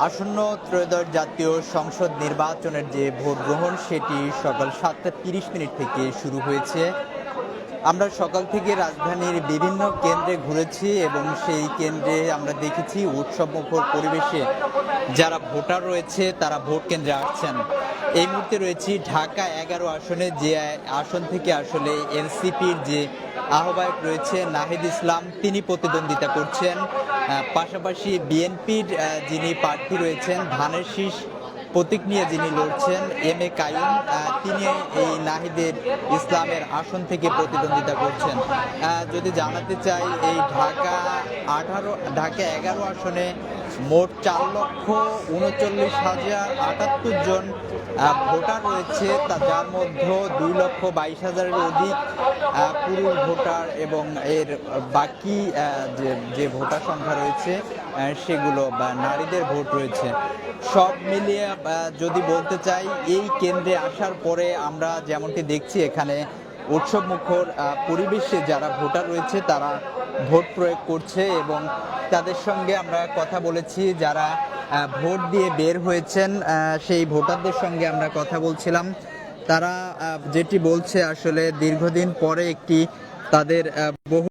আসন্ন ত্রয়োদশ জাতীয় সংসদ নির্বাচনের যে ভোট গ্রহণ সেটি সকাল 7:30 থেকে শুরু হয়েছে। আমরা সকাল থেকে রাজধানীর বিভিন্ন কেন্দ্রে ঘুরেছি এবং সেই কেন্দ্রে আমরা দেখেছি উৎসবমুখর পরিবেশে যারা ভোটার রয়েছে তারা ভোট কেন্দ্রে আসছেন। এই মুহূর্তে রয়েছি ঢাকা 11 আসনে, যে আসন থেকে আসলে এনসিপির যে আহ্বায়ক রয়েছে নাহিদ ইসলাম তিনি প্রতিদ্বন্দ্বিতা করছেন। পাশাপাশি বিএনপির যিনি প্রার্থী রয়েছেন ধানের শীষ প্রতীক নিয়ে যিনি লড়ছেন এম এ কাইয়ুম, তিনি এই নাহিদের ইসলামের আসন থেকে প্রতিদ্বন্দ্বিতা করছেন। যদি জানাতে চাই, এই ঢাকা 11 আসনে মোট 4,39,078 জন ভোটার রয়েছে, যার মধ্যে 2,22,000-এর অধিক পুরুষ ভোটার এবং এর বাকি যে ভোটার সংখ্যা রয়েছে সেগুলো বা নারীদের ভোট রয়েছে। সব মিলিয়ে যদি বলতে চাই, এই কেন্দ্রে আসার পরে আমরা যেমনটি দেখছি এখানে উৎসবমুখর পরিবেশে যারা ভোটার রয়েছে তারা ভোট প্রয়োগ করছে এবং তাদের সঙ্গে আমরা কথা বলেছি। যারা ভোট দিয়ে বের হয়েছেন সেই ভোটারদের সঙ্গে আমরা কথা বলছিলাম। তারা যেটি বলছে আসলে দীর্ঘদিন পরে একটি তাদের বহু